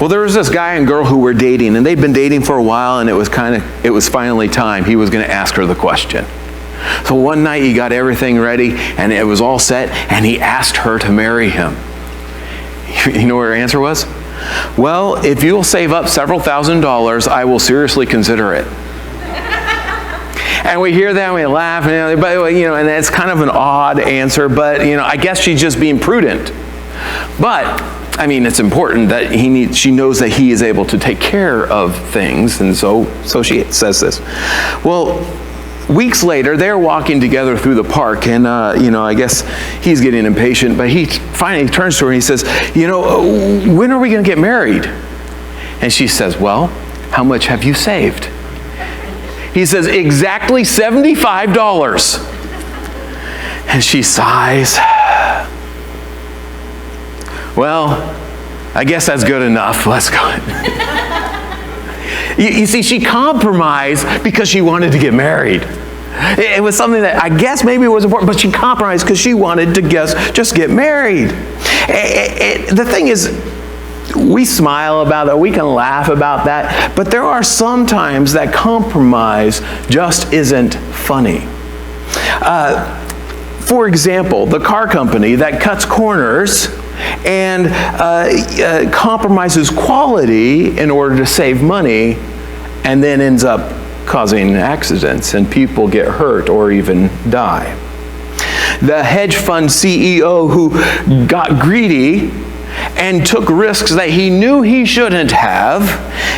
Well, there was this guy and girl who were dating, and they'd been dating for a while, and it was finally time. He was going to ask her the question. So one night he got everything ready, and it was all set, and he asked her to marry him. You know what her answer was? Well, if you'll save up several $1,000s, I will seriously consider it. And we hear that and we laugh, and it's kind of an odd answer, but I guess she's just being prudent. But it's important that she knows that he is able to take care of things, and so she says this. Well, weeks later, they're walking together through the park, and I guess he's getting impatient, but he finally turns to her and he says, when are we going to get married? And she says, well, how much have you saved? He says, exactly $75. And she sighs. Well, I guess that's good enough. Let's go. You see, she compromised because she wanted to get married. It was something that I guess maybe it was important, but she compromised because she wanted to just get married. The thing is, we smile about that, we can laugh about that, but there are some times that compromise just isn't funny. For example, the car company that cuts corners and compromises quality in order to save money, and then ends up causing accidents and people get hurt or even die. The hedge fund CEO who got greedy and took risks that he knew he shouldn't have,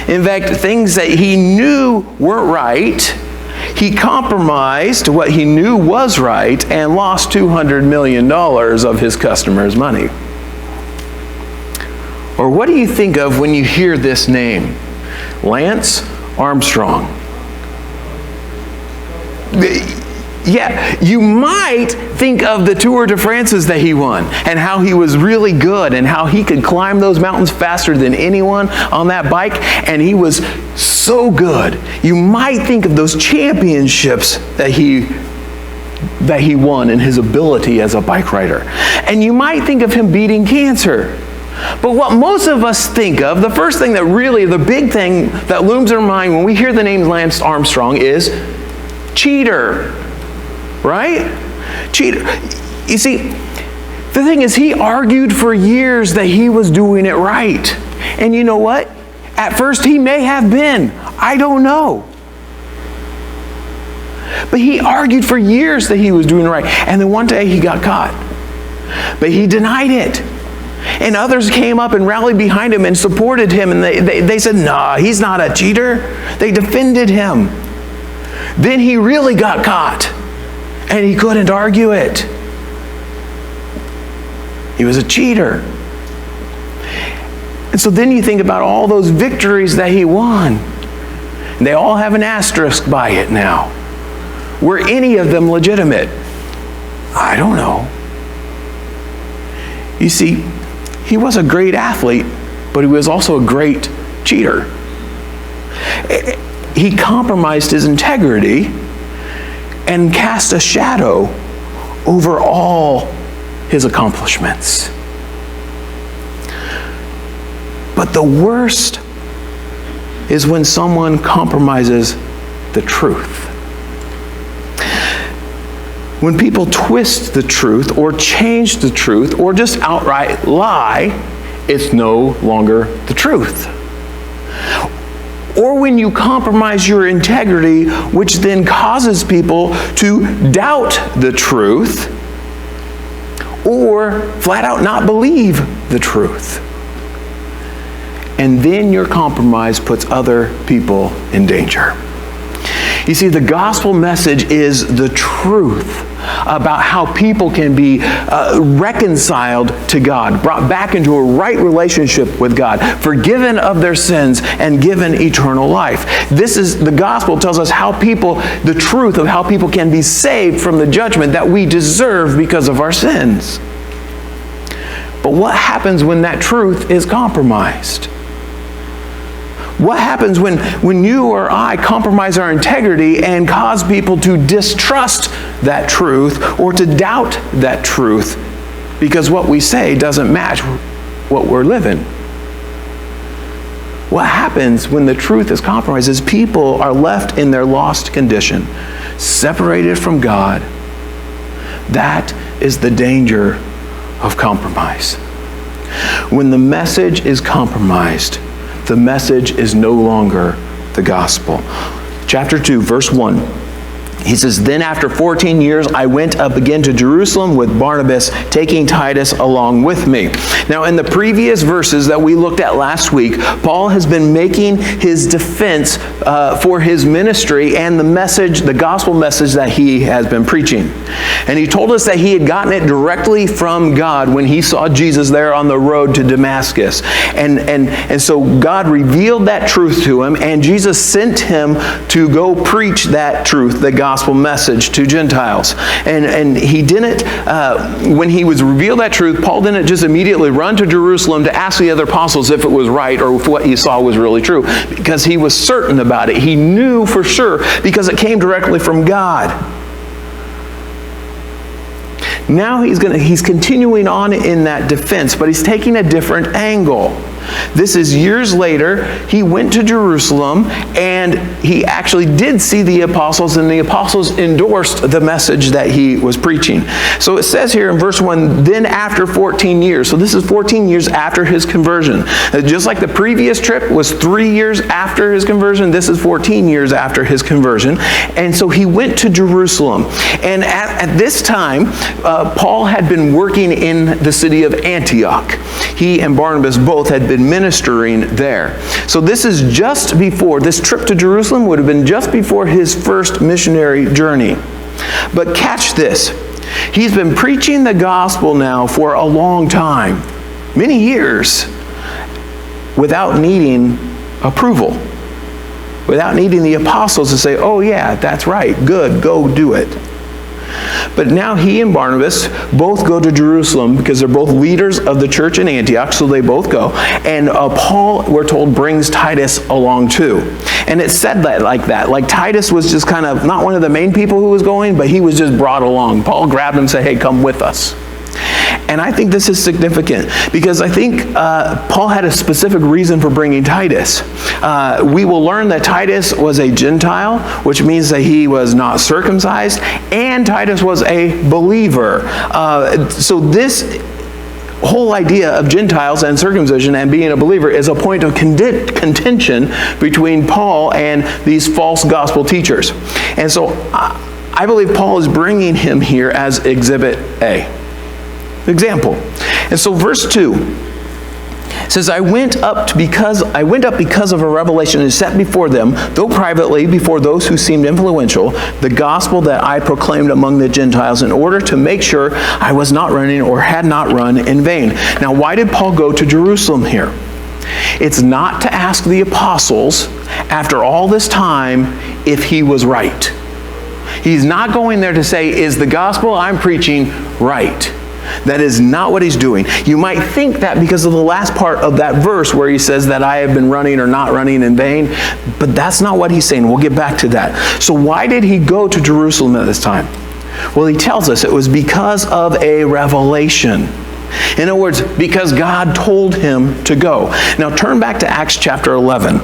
in fact, things that he knew weren't right, he compromised what he knew was right and lost $200 million of his customers' money. Or what do you think of when you hear this name? Lance Armstrong. Yeah, you might think of the Tour de France's that he won and how he was really good and how he could climb those mountains faster than anyone on that bike, and he was so good. You might think of those championships that he won and his ability as a bike rider. And you might think of him beating cancer. But what most of us think of, the first thing the big thing that looms in our mind when we hear the name Lance Armstrong is cheater, right? Cheater. You see, the thing is, he argued for years that he was doing it right. And you know what? At first he may have been. I don't know. But he argued for years that he was doing it right. And then one day he got caught. But he denied it. And others came up and rallied behind him and supported him. And they said, nah, he's not a cheater. They defended him. Then he really got caught. And he couldn't argue it. He was a cheater. And so then you think about all those victories that he won. And they all have an asterisk by it now. Were any of them legitimate? I don't know. You see, he was a great athlete, but he was also a great cheater. He compromised his integrity and cast a shadow over all his accomplishments. But the worst is when someone compromises the truth. When people twist the truth or change the truth or just outright lie, it's no longer the truth. Or when you compromise your integrity, which then causes people to doubt the truth or flat out not believe the truth. And then your compromise puts other people in danger. You see, the gospel message is the truth about how people can be reconciled to God, brought back into a right relationship with God, forgiven of their sins, and given eternal life. This is, the gospel tells us the truth of how people can be saved from the judgment that we deserve because of our sins. But what happens when that truth is compromised? What happens when you or I compromise our integrity and cause people to distrust that truth or to doubt that truth because what we say doesn't match what we're living? what happens when the truth is compromised is people are left in their lost condition, separated from God. That is the danger of compromise. When the message is compromised, the message is no longer the gospel. Chapter 2, verse 1. He says, "Then after 14 years, I went up again to Jerusalem with Barnabas, taking Titus along with me." Now, in the previous verses that we looked at last week, Paul has been making his defense for his ministry and the message, the gospel message that he has been preaching. And he told us that he had gotten it directly from God when he saw Jesus there on the road to Damascus. And so God revealed that truth to him, and Jesus sent him to go preach that truth, the gospel message, to Gentiles. And he didn't, when he was revealed that truth, Paul didn't just immediately run to Jerusalem to ask the other apostles if it was right or if what he saw was really true, because he was certain about it. He knew for sure because it came directly from God. Now he's continuing on in that defense, but he's taking a different angle. This is years later. He went to Jerusalem and he actually did see the apostles, and the apostles endorsed the message that he was preaching. So it says here in verse 1, "Then after 14 years." So this is 14 years after his conversion. Just like the previous trip was 3 years after his conversion, this is 14 years after his conversion. And so he went to Jerusalem. And at this time, Paul had been working in the city of Antioch. He and Barnabas both had been ministering there. So this is just before, this trip to Jerusalem would have been just before his first missionary journey. But catch this. He's been preaching the gospel now for a long time, many years, without needing approval, without needing the apostles to say, "Oh yeah, that's right, good, go do it." But now he and Barnabas both go to Jerusalem because they're both leaders of the church in Antioch, so they both go. And Paul, we're told, brings Titus along too. And it said that like Titus was just kind of not one of the main people who was going, but he was just brought along. Paul grabbed him and said, "Hey, come with us." And I think this is significant because I think Paul had a specific reason for bringing Titus. We will learn that Titus was a Gentile, which means that he was not circumcised, and Titus was a believer. So this whole idea of Gentiles and circumcision and being a believer is a point of contention between Paul and these false gospel teachers. And so I believe Paul is bringing him here as Exhibit A. Example. And so verse 2 says, I went up because of a revelation and set before them, though privately before those who seemed influential, the gospel that I proclaimed among the Gentiles, in order to make sure I was not running or had not run in vain." Now, why did Paul go to Jerusalem here? It's not to ask the apostles, after all this time, if he was right. He's not going there to say, is the gospel I'm preaching right? That is not what he's doing. You might think that because of the last part of that verse where he says that I have been running or not running in vain, but that's not what he's saying. We'll get back to that. So why did he go to Jerusalem at this time? Well, he tells us it was because of a revelation. In other words, because God told him to go. Now turn back to Acts chapter 11.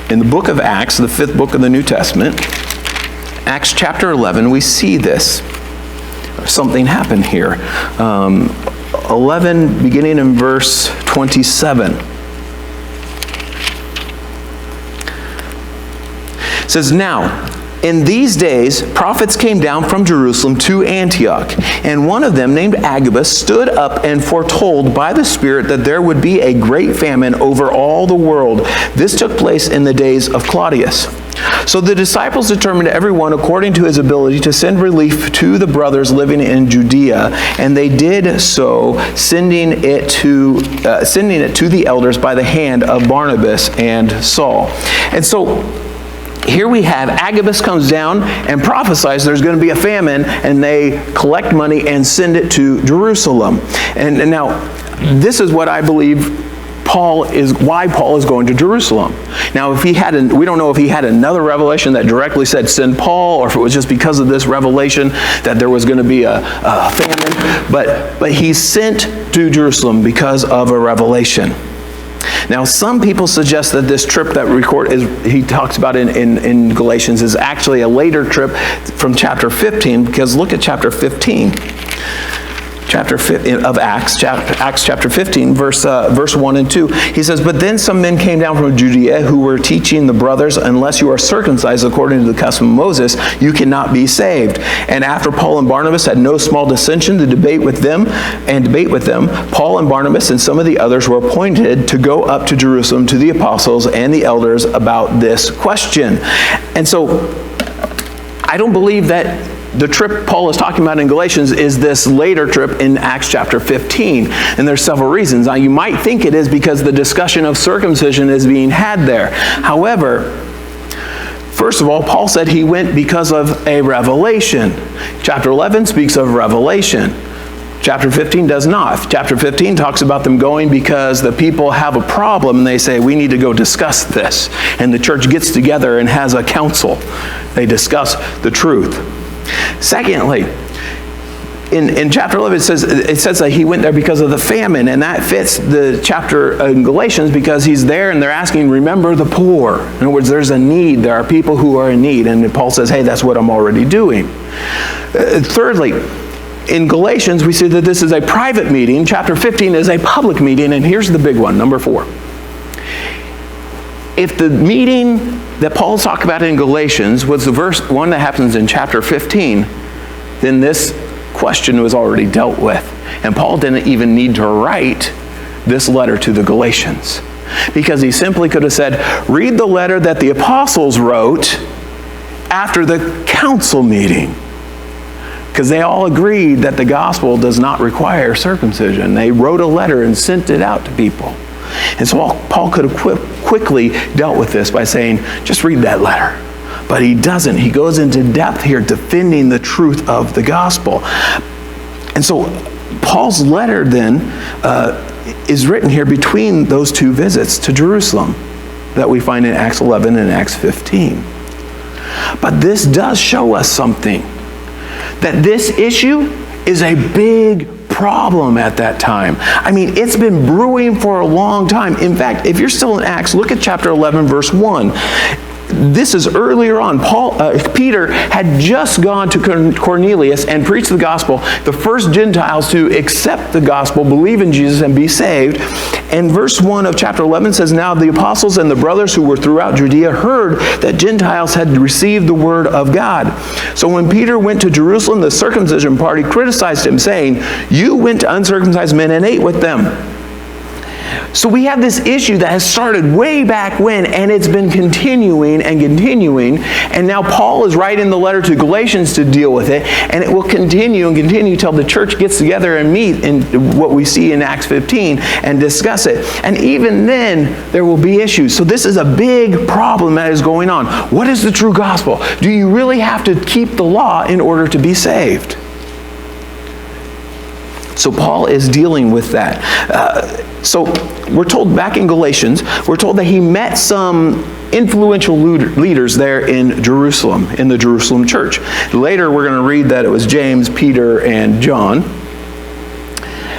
In the book of Acts, the 5th book of the New Testament, Acts chapter 11, we see this. Something happened here. 11, beginning in verse 27. It says, "Now, in these days, prophets came down from Jerusalem to Antioch, and one of them, named Agabus, stood up and foretold by the Spirit that there would be a great famine over all the world. This took place in the days of Claudius. So the disciples determined everyone according to his ability to send relief to the brothers living in Judea, and they did so, sending it to the elders by the hand of Barnabas and Saul." And so here we have Agabus comes down and prophesies there's going to be a famine, and they collect money and send it to Jerusalem. And now this is what I believe why Paul is going to Jerusalem. Now, if he had, we don't know if he had another revelation that directly said send Paul, or if it was just because of this revelation that there was going to be a famine. But he's sent to Jerusalem because of a revelation. Now, some people suggest that this trip that he talks about in Galatians is actually a later trip from chapter 15, because look at chapter 15. Of Acts chapter 15, verse 1 and 2. He says, "But then some men came down from Judea who were teaching the brothers, unless you are circumcised according to the custom of Moses, you cannot be saved. And after Paul and Barnabas had no small dissension to debate with them, Paul and Barnabas and some of the others were appointed to go up to Jerusalem to the apostles and the elders about this question." And so, I don't believe that the trip Paul is talking about in Galatians is this later trip in Acts chapter 15. And there's several reasons. Now, you might think it is because the discussion of circumcision is being had there. However, first of all, Paul said he went because of a revelation. Chapter 11 speaks of revelation. Chapter 15 does not. Chapter 15 talks about them going because the people have a problem and they say, we need to go discuss this. And the church gets together and has a council. They discuss the truth. Secondly, in chapter 11 it says that he went there because of the famine, and that fits the chapter in Galatians because he's there and they're asking, remember the poor. In other words, there's a need. There are people who are in need, and Paul says, hey, that's what I'm already doing. Thirdly, in Galatians, we see that this is a private meeting. Chapter 15 is a public meeting, and here's the big one, number 4. If the meeting that Paul's talking about in Galatians was the verse 1 that happens in chapter 15, then this question was already dealt with. And Paul didn't even need to write this letter to the Galatians, because he simply could have said, read the letter that the apostles wrote after the council meeting. Because they all agreed that the gospel does not require circumcision. They wrote a letter and sent it out to people. And so Paul could have quickly dealt with this by saying, just read that letter. But he doesn't. He goes into depth here defending the truth of the gospel. And so Paul's letter then is written here between those two visits to Jerusalem that we find in Acts 11 and Acts 15. But this does show us something. That this issue is a big problem at that time. I mean, it's been brewing for a long time. In fact, if you're still in Acts, look at chapter 11, verse 1. This is earlier on. Peter had just gone to Cornelius and preached the gospel, the first Gentiles to accept the gospel, believe in Jesus, and be saved. And verse 1 of chapter 11 says, now the apostles and the brothers who were throughout Judea heard that Gentiles had received the word of God. So when Peter went to Jerusalem, the circumcision party criticized him, saying, you went to uncircumcised men and ate with them. So we have this issue that has started way back when, and it's been continuing and continuing. And now Paul is writing the letter to Galatians to deal with it, and it will continue and continue till the church gets together and meet in what we see in Acts 15 and discuss it. And even then, there will be issues. So this is a big problem that is going on. What is the true gospel? Do you really have to keep the law in order to be saved? So Paul is dealing with that. So we're told back in Galatians, we're told that he met some influential leaders there in Jerusalem, in the Jerusalem church. Later we're going to read that it was James, Peter, and John.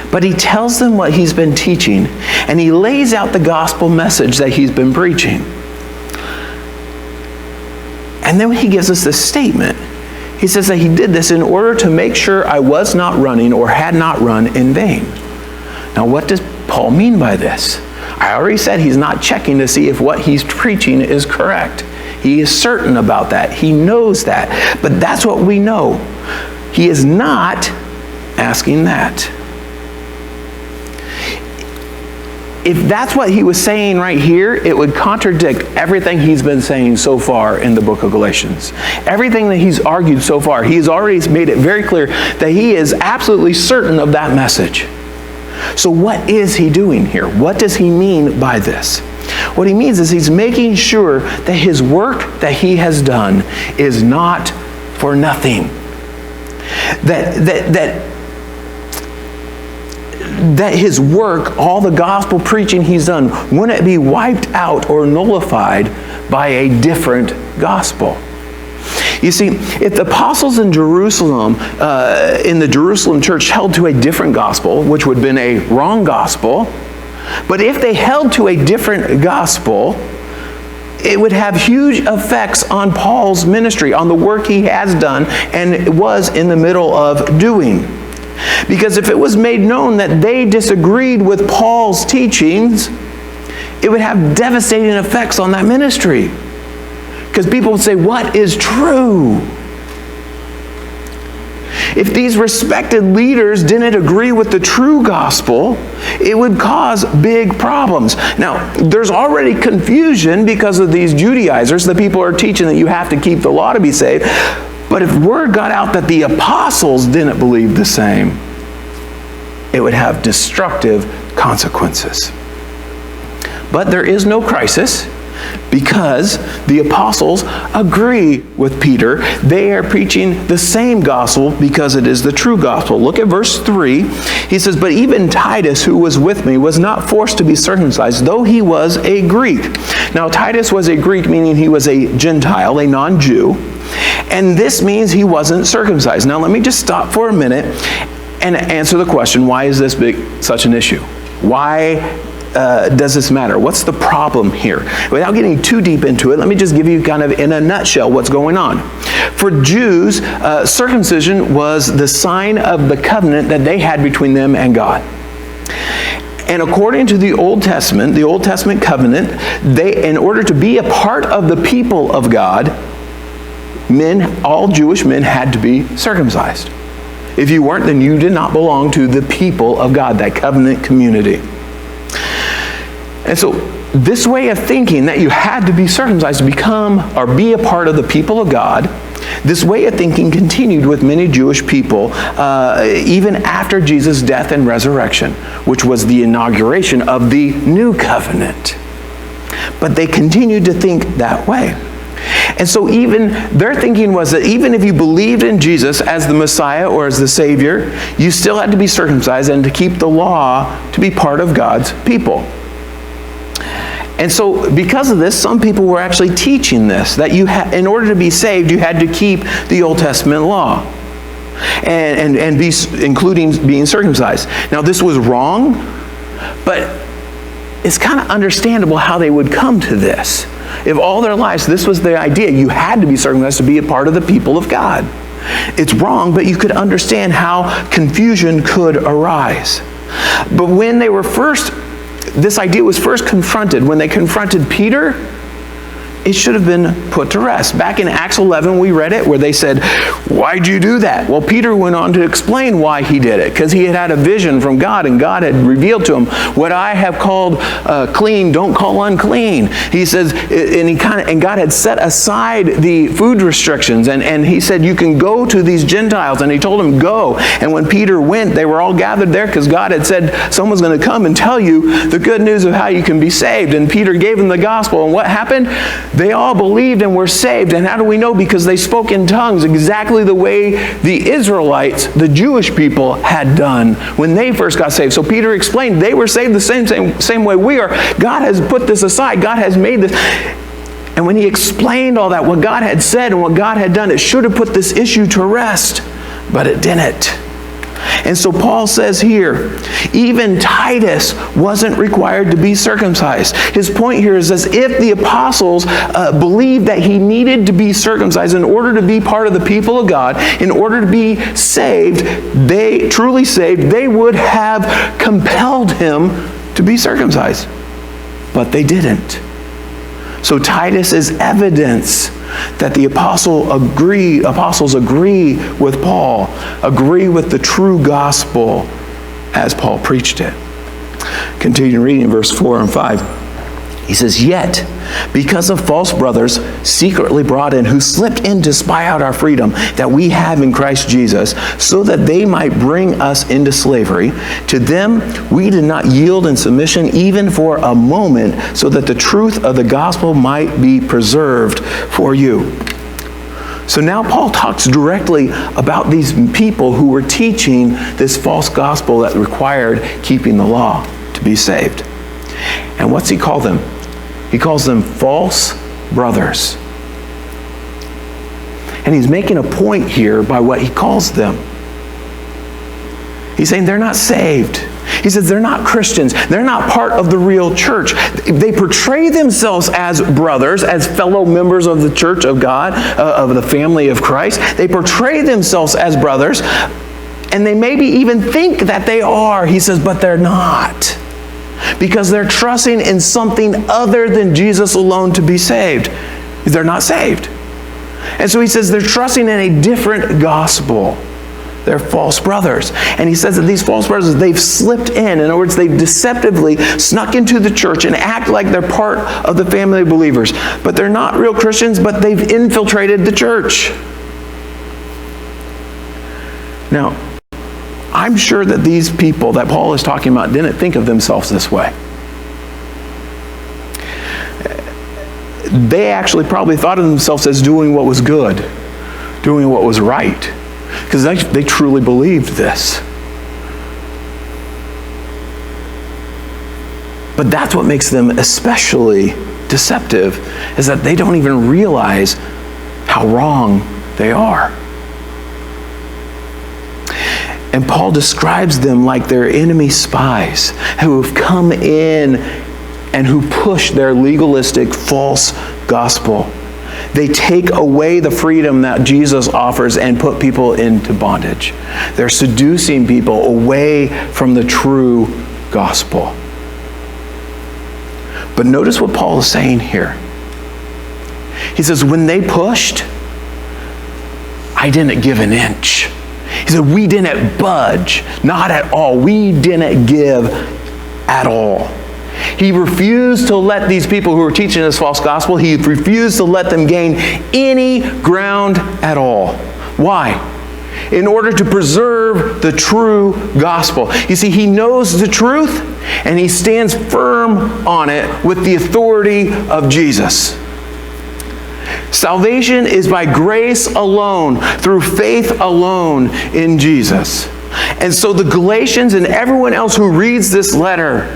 But he tells them what he's been teaching, and he lays out the gospel message that he's been preaching. And then he gives us this statement. He says that he did this in order to make sure I was not running or had not run in vain. Now, what does Paul mean by this? I already said he's not checking to see if what he's preaching is correct. He is certain about that. He knows that. But that's what we know. He is not asking that. If that's what he was saying right here, it would contradict everything he's been saying so far in the book of Galatians. Everything that he's argued so far, he's already made it very clear that he is absolutely certain of that message. So what is he doing here? What does he mean by this? What he means is he's making sure that his work that he has done is not for nothing. That his work, all the gospel preaching he's done, wouldn't be wiped out or nullified by a different gospel. You see, if the apostles in Jerusalem, in the Jerusalem church, held to a different gospel, which would have been a wrong gospel, But if they held to a different gospel, it would have huge effects on Paul's ministry, on the work he has done and was in the middle of doing. Because if it was made known that they disagreed with Paul's teachings, it would have devastating effects on that ministry. Because people would say, what is true? If these respected leaders didn't agree with the true gospel, it would cause big problems. Now, there's already confusion because of these Judaizers. The people are teaching that you have to keep the law to be saved. But if word got out that the apostles didn't believe the same, it would have destructive consequences. But there is no crisis, because the apostles agree with Peter. They are preaching the same gospel because it is the true gospel. Look at verse 3. He says, but even Titus, who was with me, was not forced to be circumcised, though he was a Greek. Now, Titus was a Greek, meaning he was a Gentile, a non-Jew. And this means he wasn't circumcised. Now, let me just stop for a minute and answer the question, why is this such an issue? Why does this matter? What's the problem here? Without getting too deep into it, let me just give you kind of in a nutshell what's going on. For Jews, circumcision was the sign of the covenant that they had between them and God. And according to the Old Testament covenant, in order to be a part of the people of God, all Jewish men had to be circumcised. If you weren't, then you did not belong to the people of God, that covenant community. And so this way of thinking that you had to be circumcised to become or be a part of the people of God, this way of thinking continued with many Jewish people even after Jesus' death and resurrection, which was the inauguration of the new covenant. But they continued to think that way. And so even their thinking was that even if you believed in Jesus as the Messiah or as the Savior, you still had to be circumcised and to keep the law to be part of God's people. And so because of this, some people were actually teaching this, that in order to be saved, you had to keep the Old Testament law, and be, including being circumcised. Now, this was wrong, but it's kind of understandable how they would come to this. If all their lives this was the idea, you had to be circumcised to be a part of the people of God. It's wrong, but you could understand how confusion could arise. But when this idea was first confronted, when they confronted Peter, it should have been put to rest. Back in Acts 11, we read it, where they said, why'd you do that? Well, Peter went on to explain why he did it, because he had had a vision from God, and God had revealed to him, what I have called clean, don't call unclean. He says, and God had set aside the food restrictions, and he said, you can go to these Gentiles, and he told him, go. And when Peter went, they were all gathered there, because God had said, someone's going to come and tell you the good news of how you can be saved. And Peter gave them the gospel, and what happened? They all believed and were saved. And how do we know? Because they spoke in tongues exactly the way the Israelites, the Jewish people, had done when they first got saved. So Peter explained they were saved the same way we are. God has put this aside. God has made this. And when he explained all that, what God had said and what God had done, it should have put this issue to rest, but it didn't. And so Paul says here, even Titus wasn't required to be circumcised. His point here is as if the apostles believed that he needed to be circumcised in order to be part of the people of God, in order to be saved, truly saved, they would have compelled him to be circumcised. But they didn't. So Titus is evidence that the apostles agree with Paul, agree with the true gospel as Paul preached it. Continue reading verse 4 and 5. He says, yet, because of false brothers secretly brought in, who slipped in to spy out our freedom that we have in Christ Jesus, so that they might bring us into slavery, to them we did not yield in submission even for a moment, so that the truth of the gospel might be preserved for you. So now Paul talks directly about these people who were teaching this false gospel that required keeping the law to be saved. And what's he call them? He calls them false brothers. And he's making a point here by what he calls them. He's saying they're not saved. He says they're not Christians. They're not part of the real church. They portray themselves as brothers, as fellow members of the church of God, of the family of Christ. They portray themselves as brothers, and they maybe even think that they are. He says, but they're not. Because they're trusting in something other than Jesus alone to be saved. They're not saved. And so he says they're trusting in a different gospel. They're false brothers. And he says that these false brothers, they've slipped in. In other words, they've deceptively snuck into the church and act like they're part of the family of believers. But they're not real Christians, but they've infiltrated the church. Now, I'm sure that these people that Paul is talking about didn't think of themselves this way. They actually probably thought of themselves as doing what was good, doing what was right, because they truly believed this. But that's what makes them especially deceptive, is that they don't even realize how wrong they are. And Paul describes them like they're enemy spies who have come in and who push their legalistic false gospel. They take away the freedom that Jesus offers and put people into bondage. They're seducing people away from the true gospel. But notice what Paul is saying here. He says, when they pushed, I didn't give an inch. He said, we didn't budge, not at all. We didn't give at all. He refused to let these people who were teaching this false gospel, he refused to let them gain any ground at all. Why? In order to preserve the true gospel. You see, he knows the truth, and he stands firm on it with the authority of Jesus. Salvation is by grace alone, through faith alone in Jesus. And so the Galatians and everyone else who reads this letter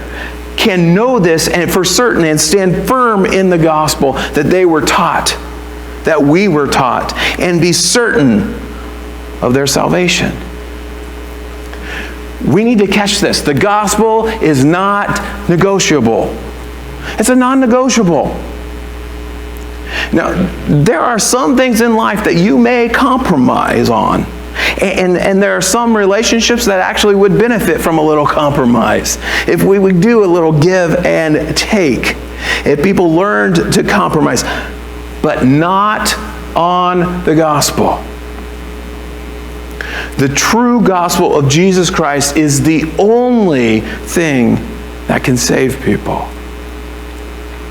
can know this and for certain and stand firm in the gospel that they were taught, that we were taught, and be certain of their salvation. We need to catch this. The gospel is not negotiable. It's a non-negotiable. Now, there are some things in life that you may compromise on. And there are some relationships that actually would benefit from a little compromise. If we would do a little give and take. If people learned to compromise. But not on the gospel. The true gospel of Jesus Christ is the only thing that can save people.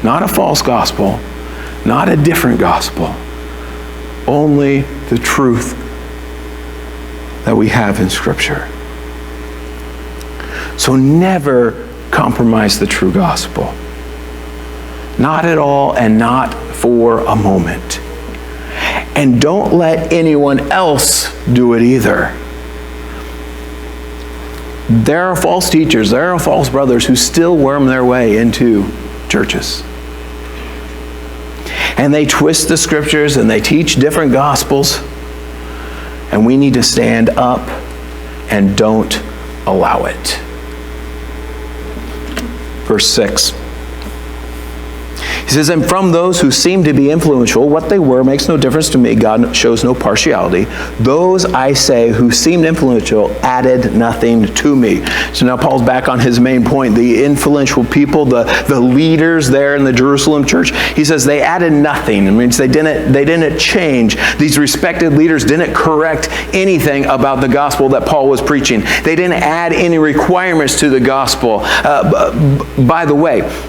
Not a false gospel. Not a different gospel. Only the truth that we have in Scripture. So never compromise the true gospel. Not at all, and not for a moment. And don't let anyone else do it either. There are false teachers, there are false brothers who still worm their way into churches. And they twist the Scriptures and they teach different gospels. And we need to stand up and don't allow it. Verse 6. He says, and from those who seem to be influential, what they were makes no difference to me. God shows no partiality. Those, I say, who seemed influential added nothing to me. So now Paul's back on his main point. The influential people, the leaders there in the Jerusalem church, he says they added nothing. It means they didn't change. These respected leaders didn't correct anything about the gospel that Paul was preaching. They didn't add any requirements to the gospel. By the way,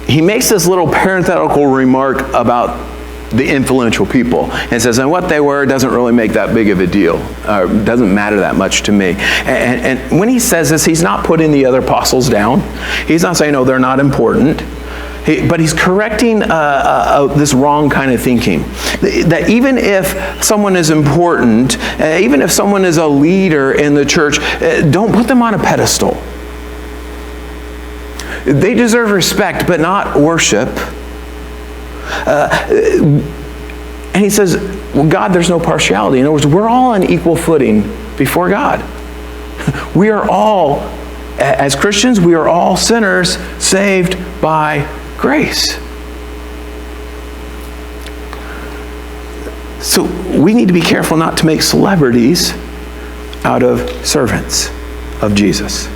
he makes this little parenthetical remark about the influential people and says, and what they were doesn't really make that big of a deal, or doesn't matter that much to me. And when he says this, he's not putting the other apostles down. He's not saying, oh, they're not important. But he's correcting this wrong kind of thinking. That even if someone is important, even if someone is a leader in the church, don't put them on a pedestal. They deserve respect, but not worship. And he says, well, God, there's no partiality. In other words, we're all on equal footing before God. We are all As Christians, we are all sinners saved by grace. So we need to be careful not to make celebrities out of servants of Jesus.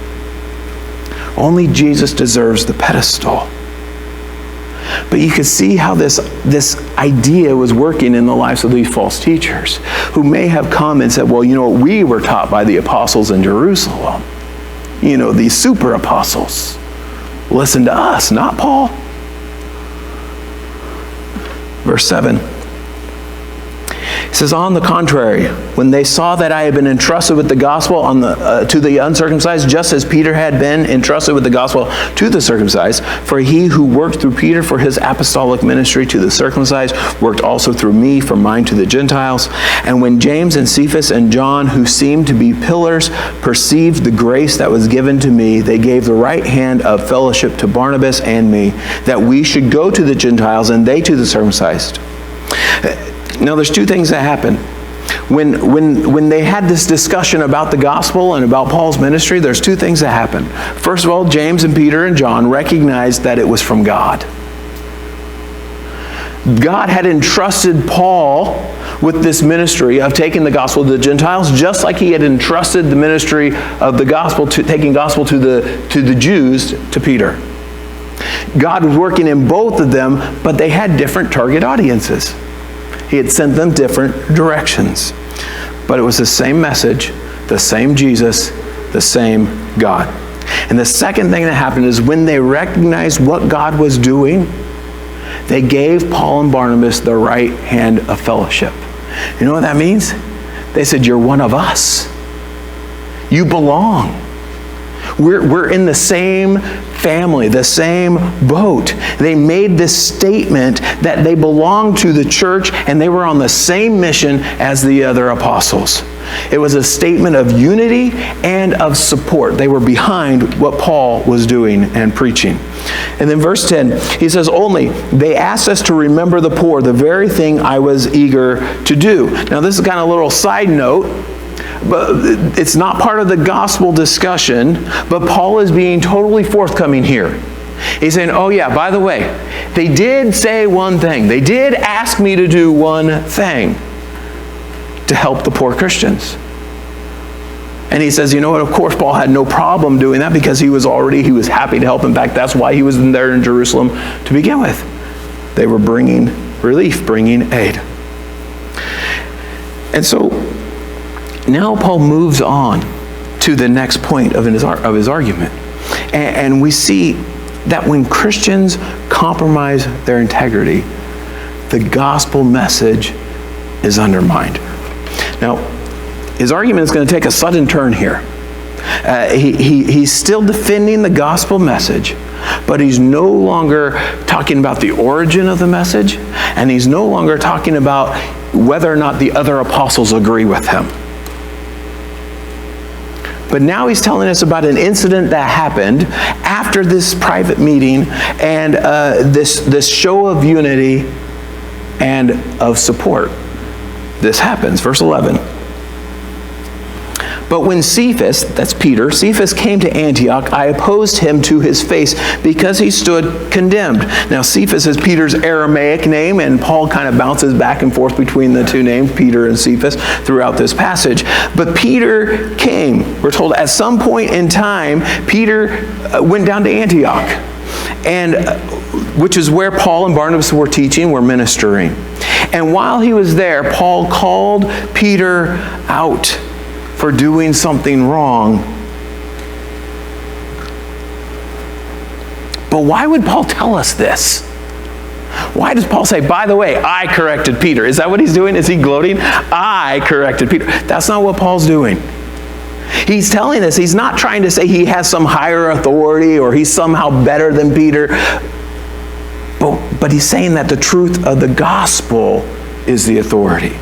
Only Jesus deserves the pedestal. But you can see how this idea was working in the lives of these false teachers who may have come and said, well, we were taught by the apostles in Jerusalem. These super apostles. Listen to us, not Paul. Verse 7. It says, on the contrary, when they saw that I had been entrusted with the gospel to the uncircumcised, just as Peter had been entrusted with the gospel to the circumcised, for he who worked through Peter for his apostolic ministry to the circumcised worked also through me for mine to the Gentiles. And when James and Cephas and John, who seemed to be pillars, perceived the grace that was given to me, they gave the right hand of fellowship to Barnabas and me, that we should go to the Gentiles and they to the circumcised. Now, there's two things that happen. When they had this discussion about the gospel and about Paul's ministry, there's two things that happen. First of all, James and Peter and John recognized that it was from God. God had entrusted Paul with this ministry of taking the gospel to the Gentiles, just like he had entrusted the ministry of the gospel, taking gospel to the Jews, to Peter. God was working in both of them, but they had different target audiences. He had sent them different directions. But it was the same message, the same Jesus, the same God. And the second thing that happened is when they recognized what God was doing, they gave Paul and Barnabas the right hand of fellowship. You know what that means? They said, you're one of us. You belong. We're in the same family, the same boat. They made this statement that they belonged to the church and they were on the same mission as the other apostles. It was a statement of unity and of support. They were behind what Paul was doing and preaching. And then verse 10, he says, only they asked us to remember the poor, the very thing I was eager to do. Now this is kind of a little side note, but it's not part of the gospel discussion, but Paul is being totally forthcoming here. He's saying, oh yeah, by the way, they did say one thing. They did ask me to do one thing, to help the poor Christians. And he says, you know what, of course Paul had no problem doing that because he was happy to help. In fact, that's why he was there in Jerusalem to begin with. They were bringing relief, bringing aid. And so now Paul moves on to the next point of his argument. And we see that when Christians compromise their integrity, the gospel message is undermined. Now, his argument is going to take a sudden turn here. He's still defending the gospel message, but he's no longer talking about the origin of the message, and he's no longer talking about whether or not the other apostles agree with him. But now he's telling us about an incident that happened after this private meeting and this show of unity and of support. This happens. Verse 11. But when Cephas, that's Peter, Cephas came to Antioch, I opposed him to his face because he stood condemned. Now Cephas is Peter's Aramaic name, and Paul kind of bounces back and forth between the two names, Peter and Cephas, throughout this passage. But Peter came. We're told at some point in time, Peter went down to Antioch, and which is where Paul and Barnabas were teaching, were ministering. And while he was there, Paul called Peter out for doing something wrong. But why would Paul tell us this? Why does Paul say, by the way, I corrected Peter? Is that what he's doing? Is he gloating? I corrected Peter. That's not what Paul's doing. He's telling us, he's not trying to say he has some higher authority or he's somehow better than Peter. But he's saying that the truth of the gospel is the authority.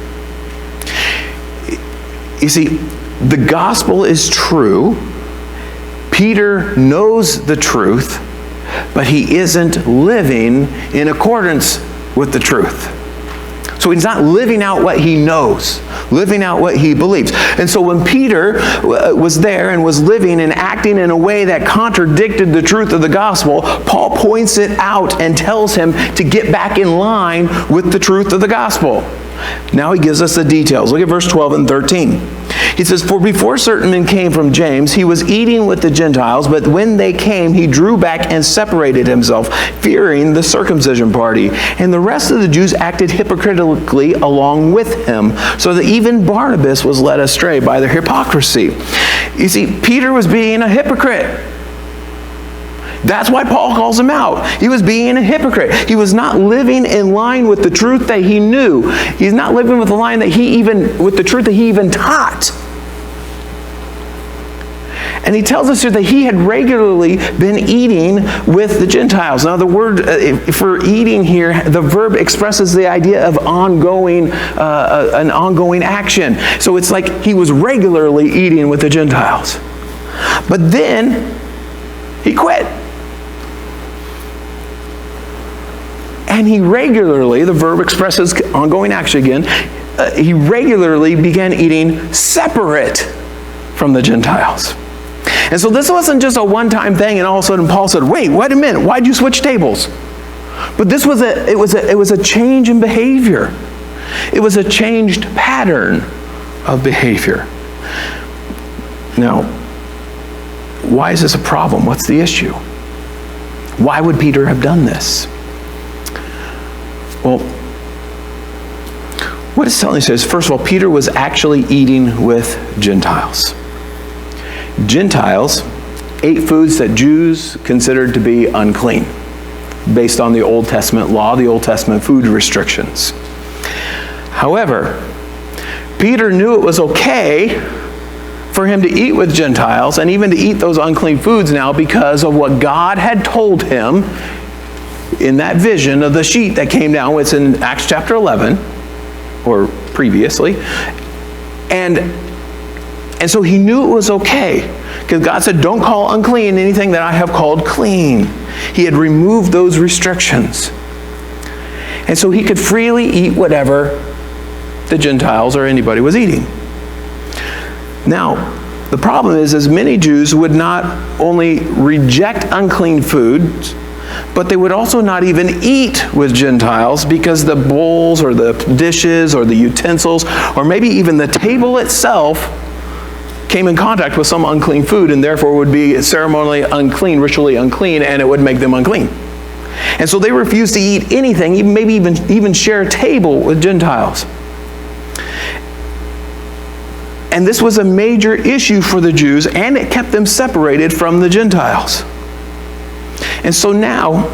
You see, the gospel is true. Peter knows the truth, but he isn't living in accordance with the truth. So he's not living out what he knows, living out what he believes. And so when Peter was there and was living and acting in a way that contradicted the truth of the gospel, Paul points it out and tells him to get back in line with the truth of the gospel. Now he gives us the details. Look at verse 12 and 13. He says, "For before certain men came from James, he was eating with the Gentiles, but when they came, he drew back and separated himself, fearing the circumcision party. And the rest of the Jews acted hypocritically along with him, so that even Barnabas was led astray by their hypocrisy." You see, Peter was being a hypocrite. That's why Paul calls him out. He was being a hypocrite. He was not living in line with the truth that he knew. He's not living with the truth that he even taught. And he tells us here that he had regularly been eating with the Gentiles. Now the word for eating here, the verb expresses the idea of an ongoing action. So it's like he was regularly eating with the Gentiles. But then he quit. And he regularly, the verb expresses ongoing action again, he regularly began eating separate from the Gentiles. And so this wasn't just a one-time thing and all of a sudden Paul said, wait a minute, why'd you switch tables? But this was a change in behavior. It was a changed pattern of behavior. Now, why is this a problem? What's the issue? Why would Peter have done this? Well, what it's telling us is, first of all, Peter was actually eating with Gentiles. Gentiles ate foods that Jews considered to be unclean, based on the Old Testament law, the Old Testament food restrictions. However, Peter knew it was okay for him to eat with Gentiles and even to eat those unclean foods now because of what God had told him in that vision of the sheet that came down. It's in Acts chapter 11, or previously. And so he knew it was okay, because God said, don't call unclean anything that I have called clean. He had removed those restrictions. And so he could freely eat whatever the Gentiles or anybody was eating. Now, the problem is many Jews would not only reject unclean foods, but they would also not even eat with Gentiles because the bowls or the dishes or the utensils or maybe even the table itself came in contact with some unclean food and therefore would be ceremonially unclean, ritually unclean, and it would make them unclean. And so they refused to eat anything, maybe even share a table with Gentiles. And this was a major issue for the Jews, and it kept them separated from the Gentiles. And so now,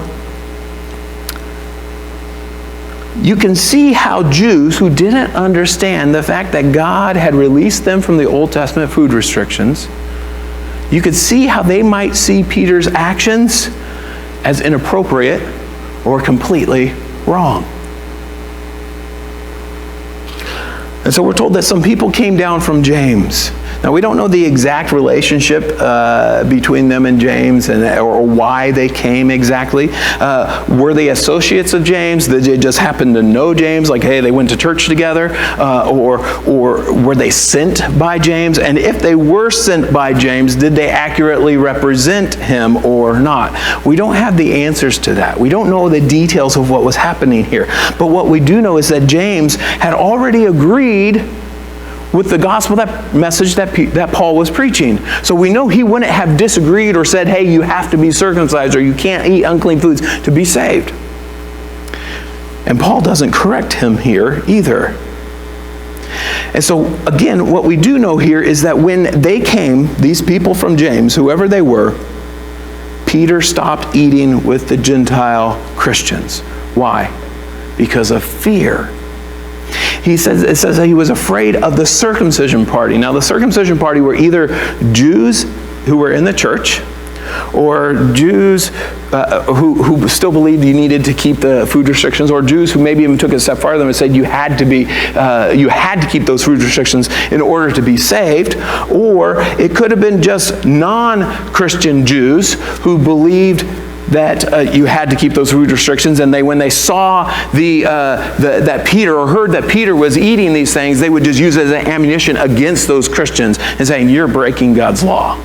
you can see how Jews who didn't understand the fact that God had released them from the Old Testament food restrictions, you could see how they might see Peter's actions as inappropriate or completely wrong. And so we're told that some people came down from James. Now, we don't know the exact relationship between them and James or why they came exactly. Were they associates of James? Did they just happen to know James? Like, hey, they went to church together? Or were they sent by James? And if they were sent by James, did they accurately represent him or not? We don't have the answers to that. We don't know the details of what was happening here. But what we do know is that James had already agreed with the gospel, that message that Paul was preaching. So we know he wouldn't have disagreed or said, hey, you have to be circumcised or you can't eat unclean foods to be saved. And Paul doesn't correct him here either. And so again, what we do know here is that when they came, these people from James, whoever they were, Peter stopped eating with the Gentile Christians. Why? Because of fear. It says that he was afraid of the circumcision party. Now, the circumcision party were either Jews who were in the church or Jews who still believed you needed to keep the food restrictions, or Jews who maybe even took it a step farther and said you had to keep those food restrictions in order to be saved. Or it could have been just non-Christian Jews who believed that you had to keep those food restrictions, and when they saw that Peter, or heard that Peter was eating these things, they would just use it as ammunition against those Christians and saying, you're breaking God's law.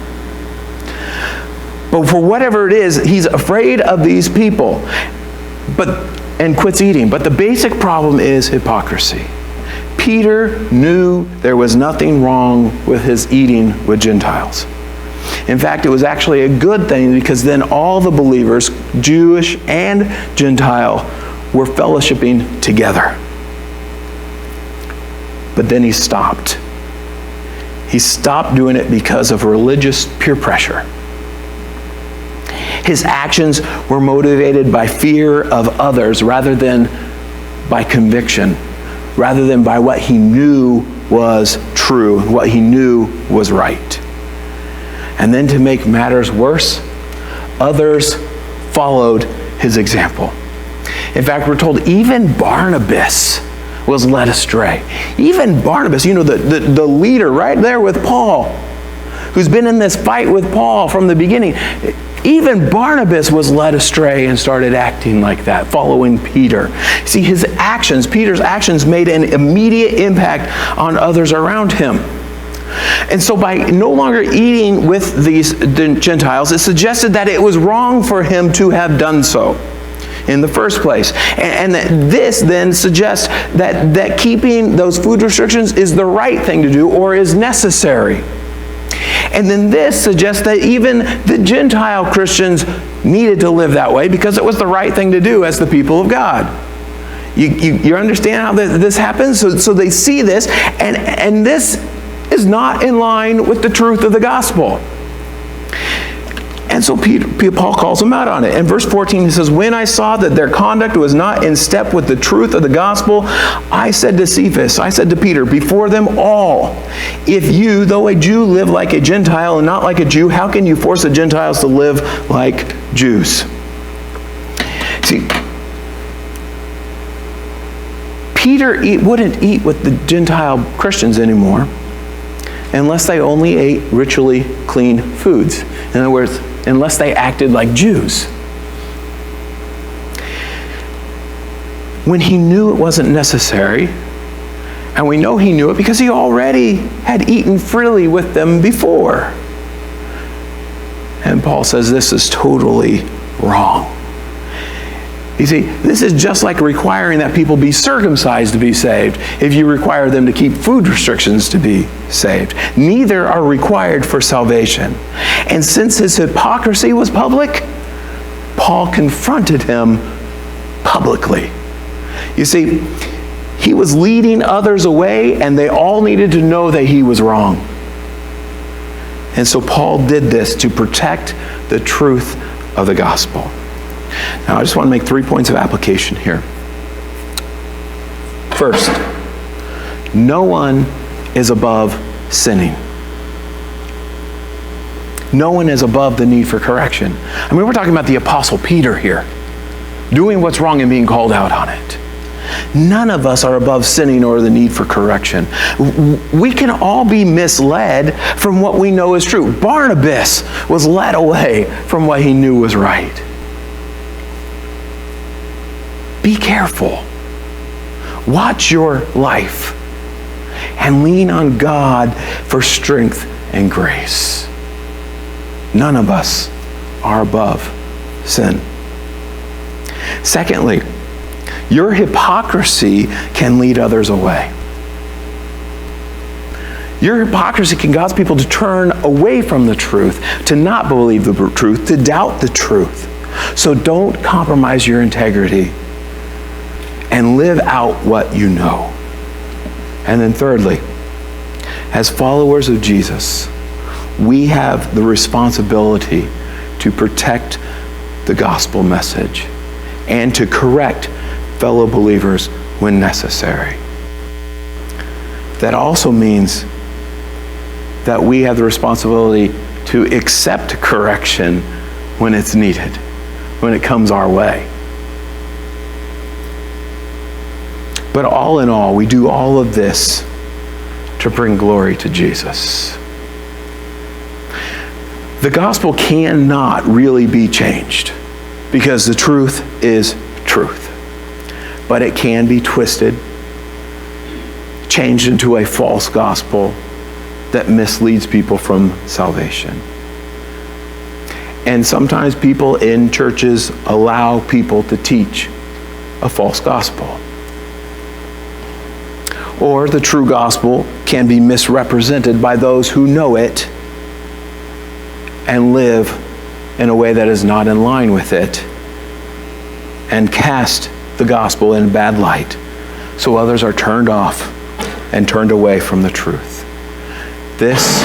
But for whatever it is, he's afraid of these people and quits eating. But the basic problem is hypocrisy. Peter knew there was nothing wrong with his eating with Gentiles. In fact, it was actually a good thing, because then all the believers, Jewish and Gentile, were fellowshipping together. But then he stopped. He stopped doing it because of religious peer pressure. His actions were motivated by fear of others rather than by conviction, rather than by what he knew was true, what he knew was right. And then, to make matters worse, others followed his example. In fact, we're told even Barnabas was led astray. Even Barnabas, the leader right there with Paul, who's been in this fight with Paul from the beginning, even Barnabas was led astray and started acting like that, following Peter. See, Peter's actions made an immediate impact on others around him. And so by no longer eating with the Gentiles, it suggested that it was wrong for him to have done so in the first place. And this then suggests that keeping those food restrictions is the right thing to do, or is necessary. And then this suggests that even the Gentile Christians needed to live that way because it was the right thing to do as the people of God. You understand how this happens? So they see this, and this is not in line with the truth of the gospel. And so Paul calls them out on it. In verse 14, he says, when I saw that their conduct was not in step with the truth of the gospel, I said to Peter, before them all, if you, though a Jew, live like a Gentile and not like a Jew, how can you force the Gentiles to live like Jews? See, Peter wouldn't eat with the Gentile Christians anymore unless they only ate ritually clean foods. In other words, unless they acted like Jews. When he knew it wasn't necessary, and we know he knew it because he already had eaten freely with them before. And Paul says this is totally wrong. You see, this is just like requiring that people be circumcised to be saved if you require them to keep food restrictions to be saved. Neither are required for salvation. And since his hypocrisy was public, Paul confronted him publicly. You see, he was leading others away, and they all needed to know that he was wrong. And so Paul did this to protect the truth of the gospel. Now, I just want to make 3 points of application here. First, no one is above sinning. No one is above the need for correction. I mean, we're talking about the Apostle Peter here, doing what's wrong and being called out on it. None of us are above sinning or the need for correction. We can all be misled from what we know is true. Barnabas was led away from what he knew was right. Be careful. Watch your life and lean on God for strength and grace. None of us are above sin. Secondly, your hypocrisy can lead others away. Your hypocrisy can cause people to turn away from the truth, to not believe the truth, to doubt the truth. So don't compromise your integrity and live out what you know. And then thirdly, as followers of Jesus, we have the responsibility to protect the gospel message and to correct fellow believers when necessary. That also means that we have the responsibility to accept correction when it's needed, when it comes our way. But all in all, we do all of this to bring glory to Jesus. The gospel cannot really be changed. because the truth is truth. But it can be twisted, changed into a false gospel that misleads people from salvation. And sometimes people in churches allow people to teach a false gospel. Or the true gospel can be misrepresented by those who know it and live in a way that is not in line with it and cast the gospel in bad light, so others are turned off and turned away from the truth. This